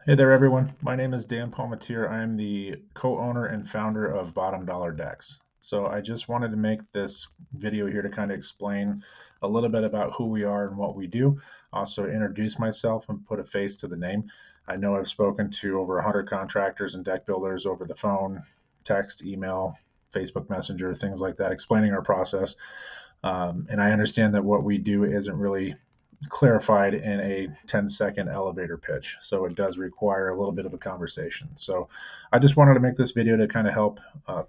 Hey there, everyone. My name is Dan Palmatier. I am the co-owner and founder of Bottom Dollar Decks. So I just wanted to make this video here to kind of explain a little bit about who we are and what we do. Also introduce myself and put a face to the name. I know I've spoken to over 100 contractors and deck builders over the phone, text, email, Facebook Messenger, things like that, explaining our process. And I understand that what we do isn't really clarified in a 10-second elevator pitch. So it does require a little bit of a conversation. So I just wanted to make this video to kind of help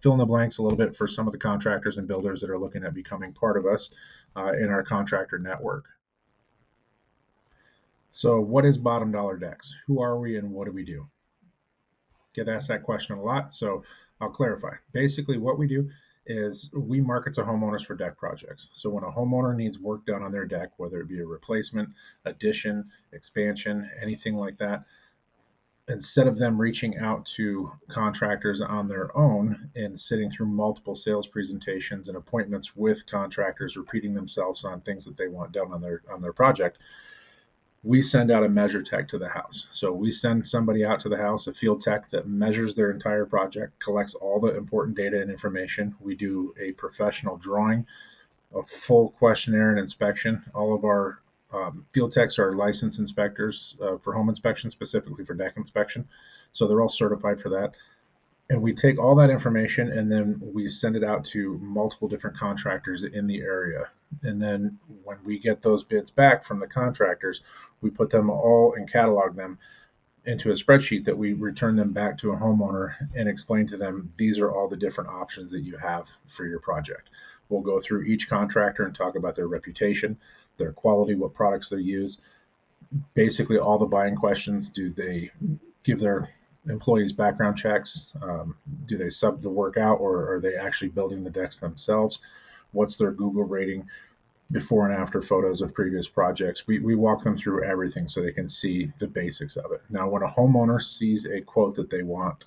fill in the blanks a little bit for some of the contractors and builders that are looking at becoming part of us in our contractor network. So what is Bottom Dollar Decks? Who are we and what do we do? Get asked that question a lot, so I'll clarify. Basically, what we do is we market to homeowners for deck projects. So when a homeowner needs work done on their deck, whether it be a replacement, addition, expansion, anything like that, instead of them reaching out to contractors on their own and sitting through multiple sales presentations and appointments with contractors repeating themselves on things that they want done on their project, we send out a measure tech to the house. So we send somebody out to the house, a field tech that measures their entire project, collects all the important data and information. We do a professional drawing, a full questionnaire and inspection. All of our field techs are licensed inspectors for home inspection, specifically for deck inspection. So they're all certified for that. And we take all that information and then we send it out to multiple different contractors in the area. And then when we get those bids back from the contractors, we put them all and catalog them into a spreadsheet that we return them back to a homeowner and explain to them these are all the different options that you have for your project. We'll go through each contractor and talk about their reputation, their quality, what products they use, basically all the buying questions. Do they give their employees background checks? Do they sub the work out or are they actually building the decks themselves? What's their Google rating? Before and after photos of previous projects. We walk them through everything so they can see the basics of it. Now, when a homeowner sees a quote that they want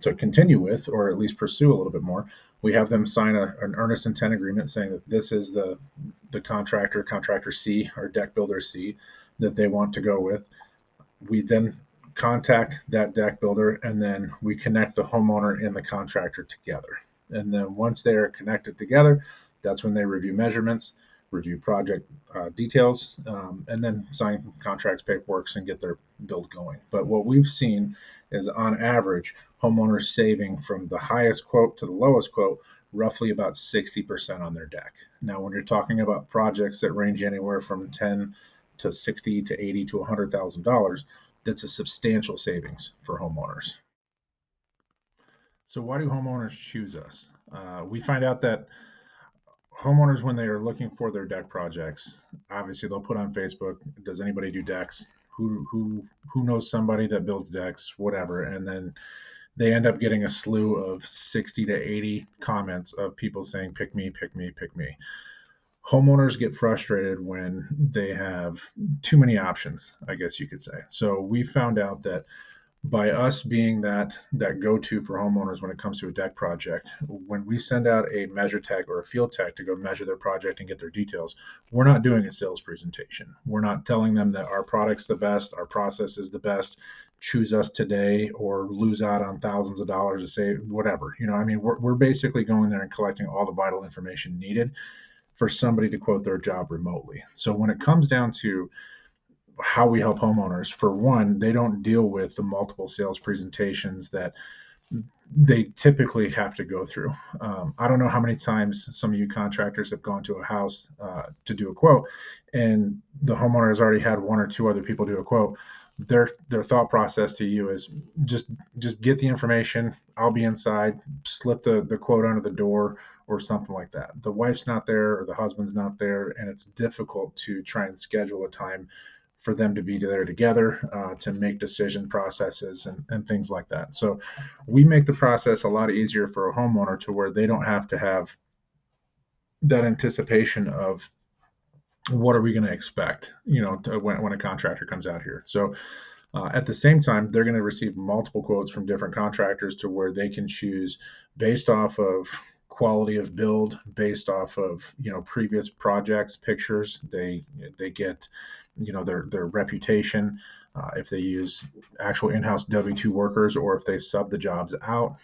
to continue with, or at least pursue a little bit more, we have them sign an earnest intent agreement saying that this is the contractor C, or deck builder C, that they want to go with. We then contact that deck builder and then we connect the homeowner and the contractor together. And then once they are connected together, that's when they review measurements, review project details, and then sign contracts, paperwork, and get their build going. But what we've seen is on average, homeowners saving from the highest quote to the lowest quote roughly about 60% on their deck. Now, when you're talking about projects that range anywhere from 10 to 60 to 80 to $100,000, that's a substantial savings for homeowners. So why do homeowners choose us? We find out that homeowners, when they are looking for their deck projects, obviously they'll put on Facebook, does anybody do decks? Who knows somebody that builds decks, whatever, and then they end up getting a slew of 60 to 80 comments of people saying, pick me, pick me, pick me. Homeowners get frustrated when they have too many options, I guess you could say. So we found out that by us being that go-to for homeowners when it comes to a deck project, when we send out a measure tech or a field tech to go measure their project and get their details, we're not doing a sales presentation. We're not telling them that our product's the best, our process is the best, choose us today or lose out on thousands of dollars to say whatever. I mean, we're basically going there and collecting all the vital information needed for somebody to quote their job remotely. So when it comes down to how we help homeowners, for one, they don't deal with the multiple sales presentations that they typically have to go through. I don't know how many times some of you contractors have gone to a house to do a quote, and the homeowner has already had one or two other people do a quote. Their thought process to you is just get the information. I'll be inside. Slip the quote under the door or something like that. The wife's not there or the husband's not there, and it's difficult to try and schedule a time for them to be there together to make decision processes and things like that. So we make the process a lot easier for a homeowner to where they don't have to have that anticipation of what are we going to expect, when a contractor comes out here. So at the same time, they're going to receive multiple quotes from different contractors to where they can choose based off of quality of build based off of previous projects, pictures. They get their reputation. If they use actual in-house W-2 workers or if they sub the jobs out,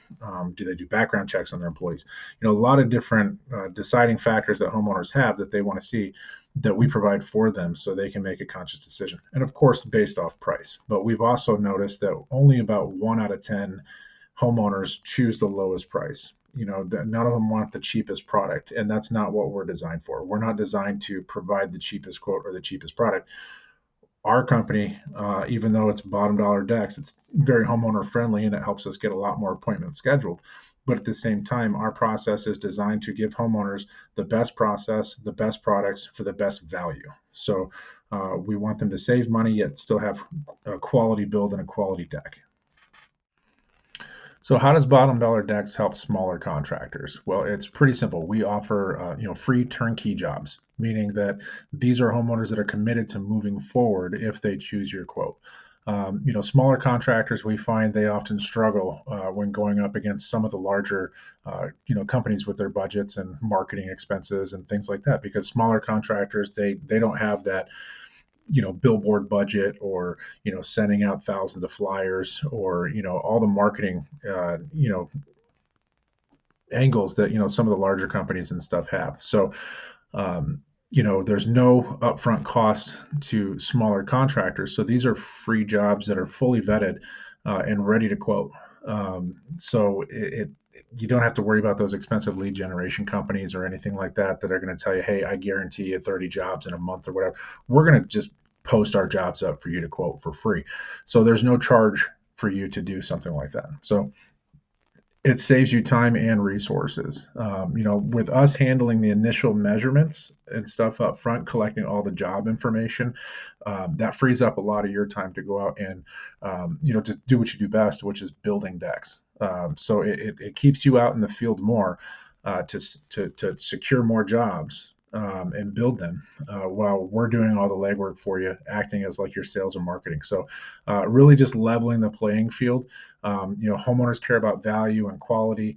do they do background checks on their employees? A lot of different deciding factors that homeowners have that they want to see that we provide for them so they can make a conscious decision. And of course, based off price. But we've also noticed that only about 1 out of 10 homeowners choose the lowest price. That none of them want the cheapest product, and that's not what we're designed for. We're not designed to provide the cheapest quote or the cheapest product. Our company, even though it's bottom dollar decks, it's very homeowner friendly and it helps us get a lot more appointments scheduled. But at the same time, our process is designed to give homeowners the best process, the best products for the best value. So we want them to save money yet still have a quality build and a quality deck. So how does bottom dollar decks help smaller contractors? Well, it's pretty simple. We offer free turnkey jobs, meaning that these are homeowners that are committed to moving forward if they choose your quote. Smaller contractors, we find they often struggle when going up against some of the larger, companies with their budgets and marketing expenses and things like that. Because smaller contractors, they don't have that billboard budget or sending out thousands of flyers or all the marketing angles that some of the larger companies and stuff have. So there's no upfront cost to smaller contractors. So these are free jobs that are fully vetted and ready to quote. So you don't have to worry about those expensive lead generation companies or anything like that are going to tell you, hey, I guarantee you 30 jobs in a month or whatever. We're going to just post our jobs up for you to quote for free. So there's no charge for you to do something like that. So it saves you time and resources. With us handling the initial measurements and stuff up front, collecting all the job information, that frees up a lot of your time to go out and, to do what you do best, which is building decks. So it keeps you out in the field more to secure more jobs and build them while we're doing all the legwork for you, acting as like your sales and marketing. So really just leveling the playing field. Homeowners care about value and quality,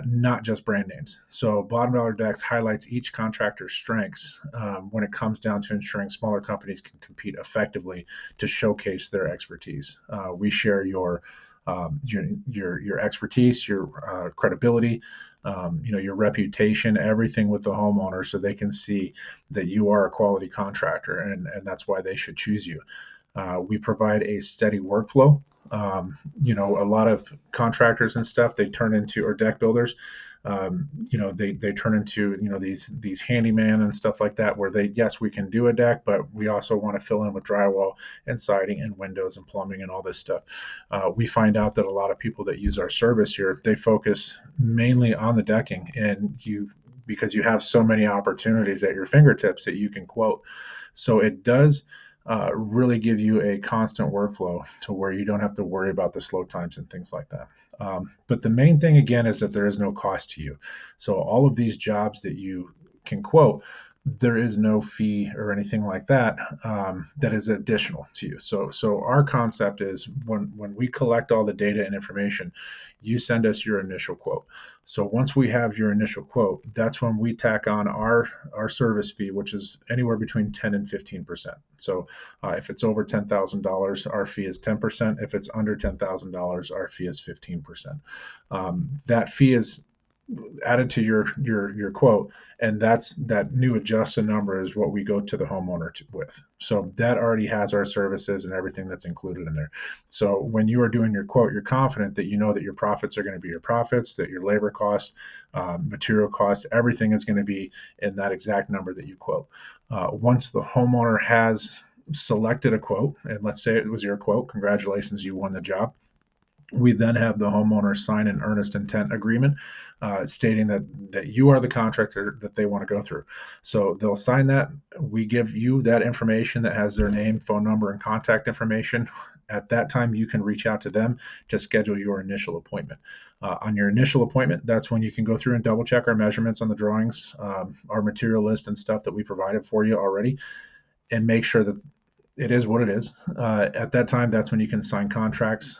not just brand names. So bottom dollar decks highlights each contractor's strengths when it comes down to ensuring smaller companies can compete effectively to showcase their expertise. We share your expertise, your credibility, your reputation, everything with the homeowner, so they can see that you are a quality contractor, and that's why they should choose you. We provide a steady workflow. A lot of contractors and stuff, they turn into, or deck builders, they turn into, these handyman and stuff like that, where yes, we can do a deck, but we also want to fill in with drywall and siding and windows and plumbing and all this stuff. We find out that a lot of people that use our service here, they focus mainly on the decking, and because you have so many opportunities at your fingertips that you can quote. So it does really give you a constant workflow to where you don't have to worry about the slow times and things like that. But the main thing, again, is that there is no cost to you. So all of these jobs that you can quote, there is no fee or anything like that that is additional to you. So our concept is when we collect all the data and information, you send us your initial quote. So once we have your initial quote, that's when we tack on our service fee, which is anywhere between 10 and 15%. So if it's over $10,000, our fee is 10%. If it's under $10,000, our fee is 15%. That fee is added to your quote, and that new adjusted number is what we go to the homeowner with. So that already has our services and everything that's included in there. So when you are doing your quote, you're confident that you know that your profits are going to be your profits, that your labor cost, material cost, everything is going to be in that exact number that you quote. Once the homeowner has selected a quote, and let's say it was your quote, congratulations, you won the job. We then have the homeowner sign an earnest intent agreement stating that you are the contractor that they want to go through. So they'll sign that. We give you that information that has their name, phone number, and contact information. At that time, you can reach out to them to schedule your initial appointment. On your initial appointment, that's when you can go through and double check our measurements on the drawings, our material list and stuff that we provided for you already, and make sure that it is what it is. At that time, that's when you can sign contracts.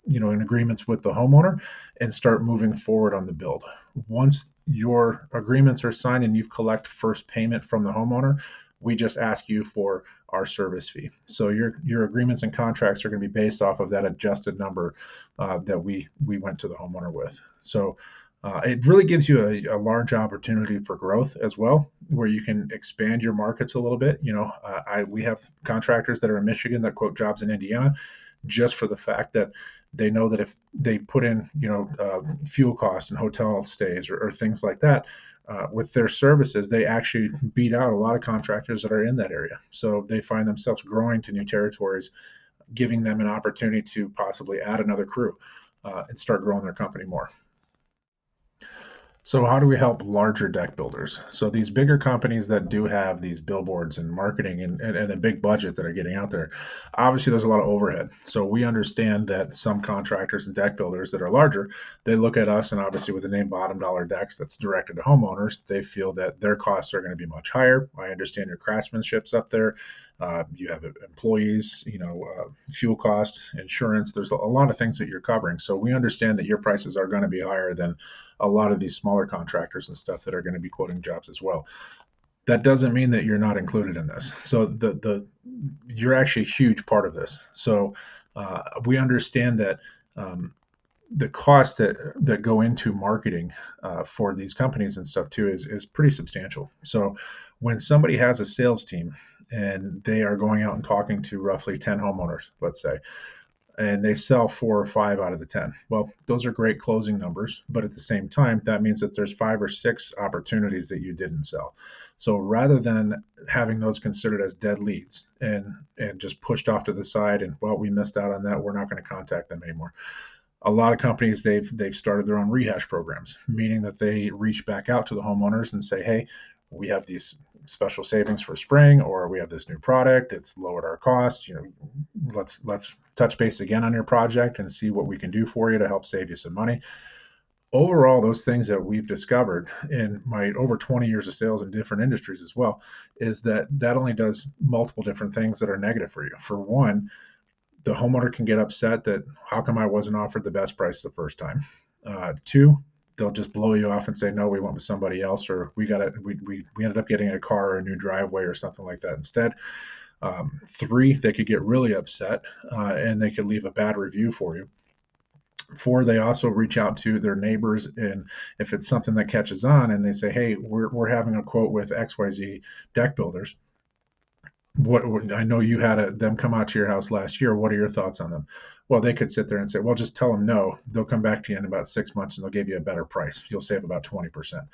in agreements with the homeowner and start moving forward on the build. Once your agreements are signed and you've collect first payment from the homeowner, we just ask you for our service fee. So your agreements and contracts are going to be based off of that adjusted number that we went to the homeowner with. So it really gives you a large opportunity for growth as well, where you can expand your markets a little bit. We have contractors that are in Michigan that quote jobs in Indiana, just for the fact that they know that if they put in, fuel costs and hotel stays or things like that, with their services, they actually beat out a lot of contractors that are in that area. So they find themselves growing to new territories, giving them an opportunity to possibly add another crew and start growing their company more. So how do we help larger deck builders? So these bigger companies that do have these billboards and marketing and a big budget that are getting out there, obviously there's a lot of overhead. So we understand that some contractors and deck builders that are larger, they look at us, and obviously with the name Bottom Dollar Decks that's directed to homeowners, they feel that their costs are going to be much higher. I understand your craftsmanship's up there. You have employees, fuel costs, insurance. There's a lot of things that you're covering. So we understand that your prices are going to be higher than a lot of these smaller contractors and stuff that are going to be quoting jobs as well. That doesn't mean that you're not included in this. So you're actually a huge part of this. So we understand that the costs that go into marketing for these companies and stuff too is pretty substantial. So when somebody has a sales team and they are going out and talking to roughly 10 homeowners, let's say, and they sell 4 or 5 out of the 10. Well, those are great closing numbers, but at the same time, that means that there's 5 or 6 opportunities that you didn't sell. So rather than having those considered as dead leads and just pushed off to the side and, well, we missed out on that, we're not going to contact them anymore. A lot of companies, they've started their own rehash programs, meaning that they reach back out to the homeowners and say, hey, we have these special savings for spring, or we have this new product, it's lowered our costs, let's touch base again on your project and see what we can do for you to help save you some money. Overall, those things that we've discovered in my over 20 years of sales in different industries as well, is that only does multiple different things that are negative for you. For one, the homeowner can get upset that how come I wasn't offered the best price the first time. Two, they'll just blow you off and say, no, we went with somebody else, or we ended up getting a car or a new driveway or something like that instead. Three, they could get really upset and they could leave a bad review for you. Four, they also reach out to their neighbors, and if it's something that catches on and they say, hey, we're having a quote with XYZ deck builders, what I know you had them come out to your house last year. What are your thoughts on them? Well, they could sit there and say, well, just tell them no. They'll come back to you in about 6 months and they'll give you a better price. You'll save about 20%.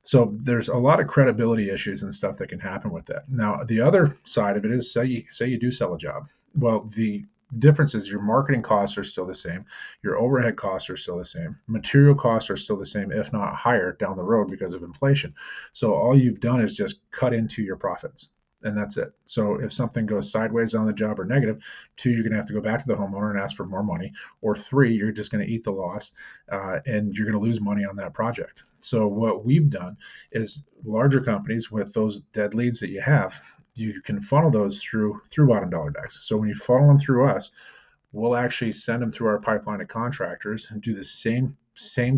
So there's a lot of credibility issues and stuff that can happen with that. Now, the other side of it is say you do sell a job. Well, the difference is your marketing costs are still the same. Your overhead costs are still the same. Material costs are still the same, if not higher down the road because of inflation. So all you've done is just cut into your profits. And that's it. So if something goes sideways on the job or negative, two, you're going to have to go back to the homeowner and ask for more money, or three, you're just going to eat the loss and you're going to lose money on that project. So what we've done is larger companies with those dead leads that you have, you can funnel those through Bottom Dollar Decks. So when you funnel them through us, we'll actually send them through our pipeline of contractors and do the same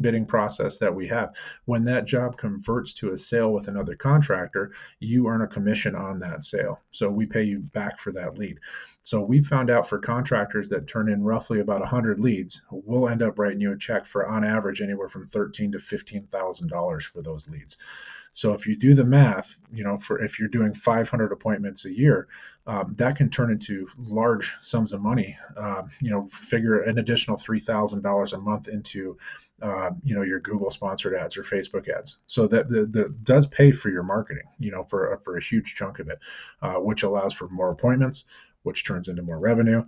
bidding process that we have. When that job converts to a sale with another contractor, you earn a commission on that sale. So we pay you back for that lead. So we found out for contractors that turn in roughly about 100 leads, we'll end up writing you a check for on average anywhere from $13,000 to $15,000 for those leads. So if you do the math, for if you're doing 500 appointments a year, that can turn into large sums of money. Figure an additional $3,000 a month into your Google sponsored ads or Facebook ads. So that does pay for your marketing, for a huge chunk of it, which allows for more appointments, which turns into more revenue.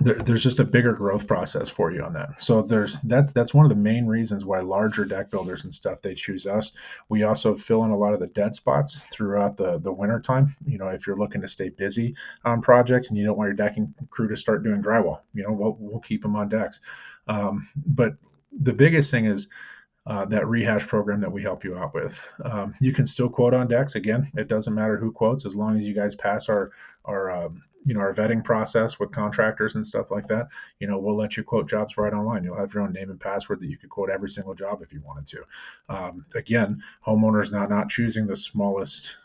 There's just a bigger growth process for you on that. So that's one of the main reasons why larger deck builders and stuff, they choose us. We also fill in a lot of the dead spots throughout the winter time. If you're looking to stay busy on projects and you don't want your decking crew to start doing drywall, we'll keep them on decks. But the biggest thing is that rehash program that we help you out with. You can still quote on decks. Again, it doesn't matter who quotes as long as you guys pass our our vetting process with contractors and stuff like that. We'll let you quote jobs right online. You'll have your own name and password that you could quote every single job if you wanted to. Again, homeowners now not choosing the smallest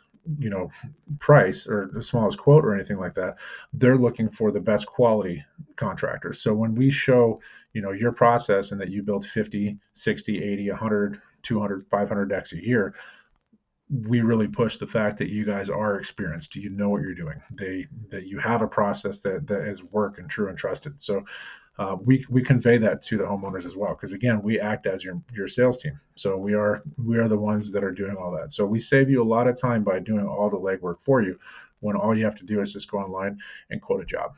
price or the smallest quote or anything like that. They're looking for the best quality contractors. So when we show your process and that you build 50, 60, 80, 100, 200, 500 decks a year, we really push the fact that you guys are experienced. You know what you're doing. That you have a process that is work and true and trusted. So we convey that to the homeowners as well, because again, we act as your sales team. So we are the ones that are doing all that. So we save you a lot of time by doing all the legwork for you, when all you have to do is just go online and quote a job.